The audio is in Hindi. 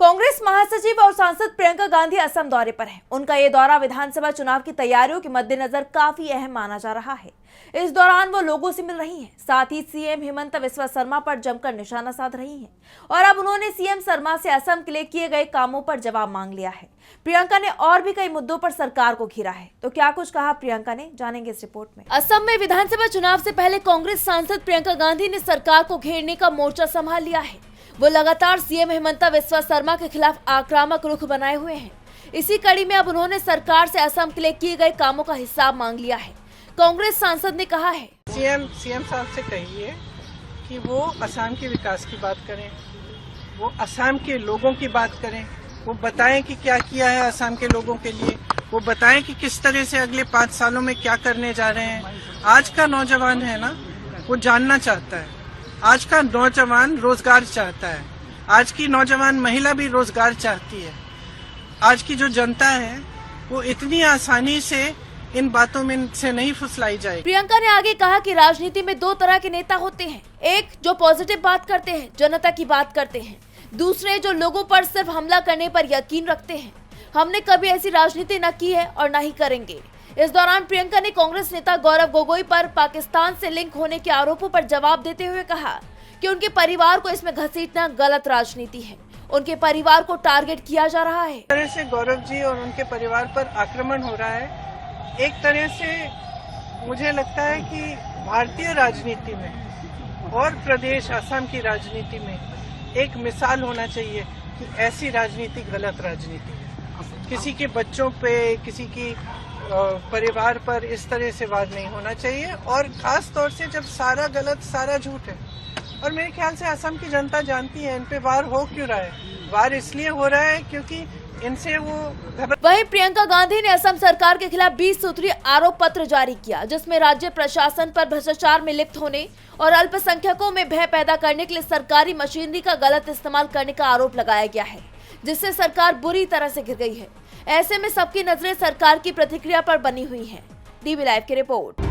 कांग्रेस महासचिव और सांसद प्रियंका गांधी असम दौरे पर हैं। उनका ये दौरा विधानसभा चुनाव की तैयारियों के मद्देनजर काफी अहम माना जा रहा है। इस दौरान वो लोगों से मिल रही हैं, साथ ही सीएम हेमंत बिस्वा शर्मा पर जमकर निशाना साध रही हैं और अब उन्होंने सीएम शर्मा से असम के लिए किए गए कामों पर जवाब मांग लिया है। प्रियंका ने और भी कई मुद्दों पर सरकार को घेरा है, तो क्या कुछ कहा प्रियंका ने, जानेंगे इस रिपोर्ट में। असम में विधानसभा चुनाव से पहले कांग्रेस सांसद प्रियंका गांधी ने सरकार को घेरने का मोर्चा संभाल लिया है। वो लगातार सीएम हेमंत बिस्वा शर्मा के खिलाफ आक्रामक रुख बनाए हुए हैं। इसी कड़ी में अब उन्होंने सरकार से असम के लिए किए गए कामों का हिसाब मांग लिया है। कांग्रेस सांसद ने कहा है, सीएम साहब से कहिए कि वो असम के विकास की बात करें, वो असम के लोगों की बात करें, वो बताएं कि क्या किया है असम के लोगों के लिए, वो बताएं कि किस तरह से अगले 5 सालों में क्या करने जा रहे हैं। आज का नौजवान है ना, वो जानना चाहता है। आज का नौजवान रोजगार चाहता है। आज की नौजवान महिला भी रोजगार चाहती है। आज की जो जनता है वो इतनी आसानी से इन बातों में से नहीं फुसलाई जाएगी। प्रियंका ने आगे कहा कि राजनीति में 2 तरह के नेता होते हैं, एक जो पॉजिटिव बात करते हैं, जनता की बात करते हैं, दूसरे जो लोगों पर सिर्फ हमला करने पर यकीन रखते हैं। हमने कभी ऐसी राजनीति न की है और न ही करेंगे। इस दौरान प्रियंका ने कांग्रेस नेता गौरव गोगोई पर पाकिस्तान से लिंक होने के आरोपों पर जवाब देते हुए कहा कि उनके परिवार को इसमें घसीटना गलत राजनीति है। उनके परिवार को टारगेट किया जा रहा है। एक तरह से गौरव जी और उनके परिवार पर आक्रमण हो रहा है। एक तरह से मुझे लगता है कि भारतीय राजनीति में और प्रदेश असम की राजनीति में एक मिसाल होना चाहिए कि ऐसी राजनीति गलत राजनीति है। किसी के बच्चों पे, किसी की परिवार पर इस तरह से वार नहीं होना चाहिए, और खास तौर से जब सारा गलत सारा झूठ है। और मेरे ख्याल से असम की जनता जानती है इन पे वार हो क्यों रहा है। वार इसलिए हो रहा है क्योंकि इनसे वो वहीं प्रियंका गांधी ने असम सरकार के खिलाफ 20 सूत्रीय आरोप पत्र जारी किया, जिसमें राज्य प्रशासन पर भ्रष्टाचार में लिप्त होने और अल्पसंख्यकों में भय पैदा करने के लिए सरकारी मशीनरी का गलत इस्तेमाल करने का आरोप लगाया गया है, जिससे सरकार बुरी तरह से गिर गई है। ऐसे में सबकी नजरें सरकार की प्रतिक्रिया पर बनी हुई हैं। DB लाइव की रिपोर्ट।